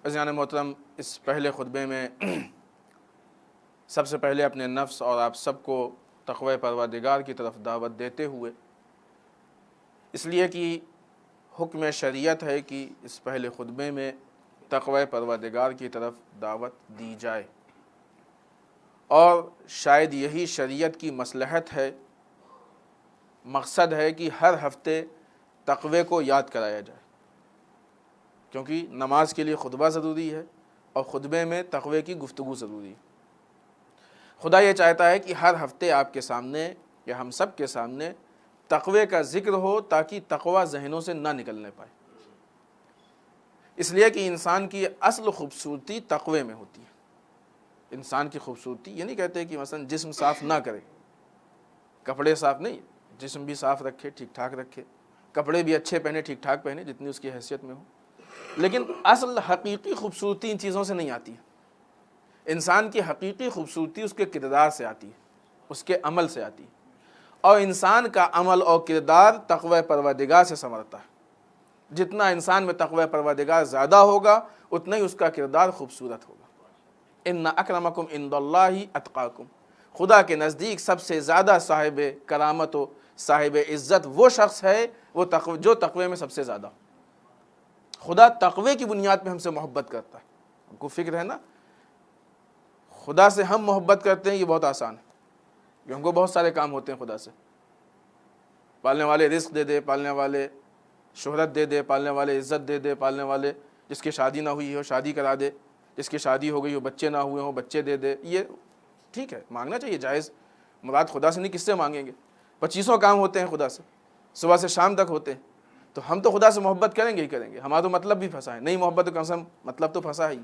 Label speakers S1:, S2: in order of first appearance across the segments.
S1: عزیزان محترم، اس پہلے خطبے میں سب سے پہلے اپنے نفس اور آپ سب کو تقوی پروردگار کی طرف دعوت دیتے ہوئے، اس لیے کہ حکم شریعت ہے کہ اس پہلے خطبے میں تقوی پروردگار کی طرف دعوت دی جائے، اور شاید یہی شریعت کی مصلحت ہے، مقصد ہے کہ ہر ہفتے تقوی کو یاد کرایا جائے، کیونکہ نماز کے لیے خطبہ ضروری ہے اور خطبے میں تقوی کی گفتگو ضروری ہے۔ خدا یہ چاہتا ہے کہ ہر ہفتے آپ کے سامنے یا ہم سب کے سامنے تقوی کا ذکر ہو، تاکہ تقوی ذہنوں سے نہ نکلنے پائے، اس لیے کہ انسان کی اصل خوبصورتی تقوی میں ہوتی ہے۔ انسان کی خوبصورتی یہ نہیں کہتے کہ مثلا جسم صاف نہ کرے، کپڑے صاف نہیں، جسم بھی صاف رکھے، ٹھیک ٹھاک رکھے، کپڑے بھی اچھے پہنے، ٹھیک ٹھاک پہنے جتنی اس کی حیثیت میں ہو، لیکن اصل حقیقی خوبصورتی ان چیزوں سے نہیں آتی ہے۔ انسان کی حقیقی خوبصورتی اس کے کردار سے آتی ہے، اس کے عمل سے آتی ہے، اور انسان کا عمل اور کردار تقوی پروردگار سے ثمرتا ہے۔ جتنا انسان میں تقوی پروردگار زیادہ ہوگا، اتنا ہی اس کا کردار خوبصورت ہوگا۔ ان اکرمکم عند اللہ اتقاکم، خدا کے نزدیک سب سے زیادہ صاحب کرامت و صاحب عزت وہ شخص ہے جو تقوی میں سب سے زیادہ ہو۔ خدا تقوی کی بنیاد پہ ہم سے محبت کرتا ہے۔ ہم کو فکر ہے نا، خدا سے ہم محبت کرتے ہیں، یہ بہت آسان ہے، کہ ہم کو بہت سارے کام ہوتے ہیں خدا سے، پالنے والے رزق دے دے، پالنے والے شہرت دے دے، پالنے والے عزت دے دے، پالنے والے جس کی شادی نہ ہوئی ہو شادی کرا دے، جس کی شادی ہو گئی ہو بچے نہ ہوئے ہوں بچے دے دے۔ یہ ٹھیک ہے، مانگنا چاہیے، جائز، مراد خدا سے نہیں، کس سے مانگیں گے؟ 2500 کام ہوتے ہیں خدا سے، صبح سے شام تک ہوتے ہیں، تو ہم تو خدا سے محبت کریں گے ہی کریں گے، ہمارا تو مطلب بھی پھنسا ہے، نہیں محبت تو کم سے کم مطلب تو پھنسا ہی۔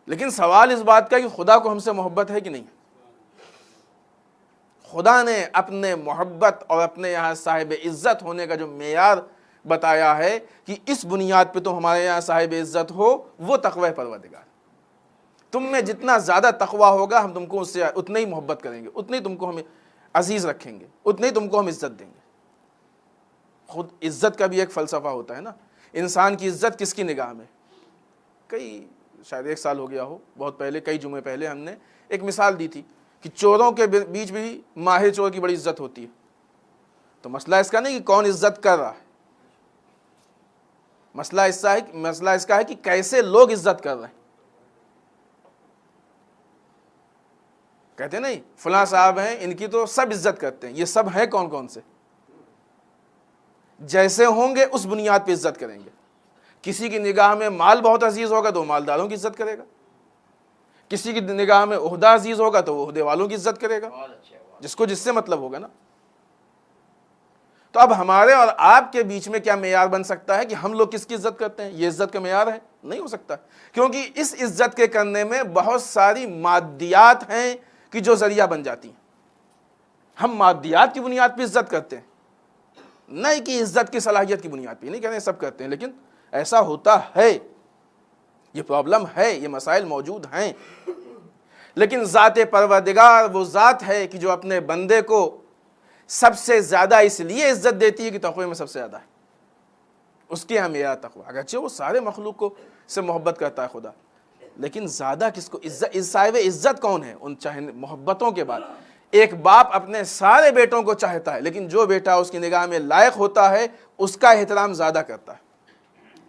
S1: لیکن سوال اس بات کا کہ خدا کو ہم سے محبت ہے کہ نہیں؟ خدا نے اپنے محبت اور اپنے یہاں صاحب عزت ہونے کا جو معیار بتایا ہے کہ اس بنیاد پہ تم ہمارے یہاں صاحب عزت ہو، وہ تقوی پروردگار۔ تم میں جتنا زیادہ تقوی ہوگا، ہم تم کو اس سے اتنا ہی محبت کریں گے، اتنے ہی تم کو ہم عزیز رکھیں گے، اتنے ہی تم کو ہم عزت دیں گے۔ خود عزت کا بھی ایک فلسفہ ہوتا ہے نا، انسان کی عزت کس کی نگاہ میں؟ شاید 1 سال ہو گیا ہو، بہت پہلے، کئی جمعے پہلے ہم نے ایک مثال دی تھی کہ چوروں کے بیچ بھی ماہر چور کی بڑی عزت ہوتی ہے۔ تو مسئلہ اس کا نہیں کہ کون عزت کر رہا ہے، مسئلہ اس کا ہے کہ کیسے لوگ عزت کر رہے ہیں۔ کہتے نہیں فلاں صاحب ہیں، ان کی تو سب عزت کرتے ہیں، یہ سب ہیں کون کون سے؟ جیسے ہوں گے اس بنیاد پہ عزت کریں گے۔ کسی کی نگاہ میں مال بہت عزیز ہوگا تو وہ مالداروں کی عزت کرے گا، کسی کی نگاہ میں عہدہ عزیز ہوگا تو وہ عہدے والوں کی عزت کرے گا، جس کو جس سے مطلب ہوگا نا۔ تو اب ہمارے اور آپ کے بیچ میں کیا معیار بن سکتا ہے کہ ہم لوگ کس کی عزت کرتے ہیں؟ یہ عزت کا معیار ہے؟ نہیں ہو سکتا، کیونکہ اس عزت کے کرنے میں بہت ساری مادیات ہیں کہ جو ذریعہ بن جاتی ہیں۔ ہم مادیات کی بنیاد پہ عزت کرتے ہیں، نہیں کہ عزت کی صلاحیت کی بنیاد پہ۔ نہیں کہتے ہیں سب کرتے ہیں، لیکن ایسا ہوتا ہے، یہ پرابلم ہے، یہ مسائل موجود ہیں۔ لیکن ذات پروردگار وہ ذات ہے کہ جو اپنے بندے کو سب سے زیادہ اس لیے عزت دیتی ہے کہ تقوی میں سب سے زیادہ ہے، اس کے یہاں معیار تقوی۔ اگرچہ وہ سارے مخلوق کو سے محبت کرتا ہے خدا، لیکن زیادہ کس کو صاحب عزت کون ہے؟ ان چاہے محبتوں کے بعد ایک باپ اپنے سارے بیٹوں کو چاہتا ہے، لیکن جو بیٹا اس کی نگاہ میں لائق ہوتا ہے اس کا احترام زیادہ کرتا ہے،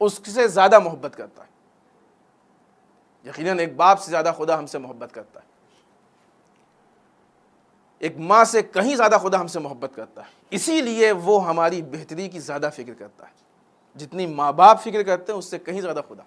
S1: اس سے زیادہ محبت کرتا ہے۔ یقیناً ایک باپ سے زیادہ خدا ہم سے محبت کرتا ہے، ایک ماں سے کہیں زیادہ خدا ہم سے محبت کرتا ہے، اسی لیے وہ ہماری بہتری کی زیادہ فکر کرتا ہے۔ جتنی ماں باپ فکر کرتے ہیں اس سے کہیں زیادہ خدا۔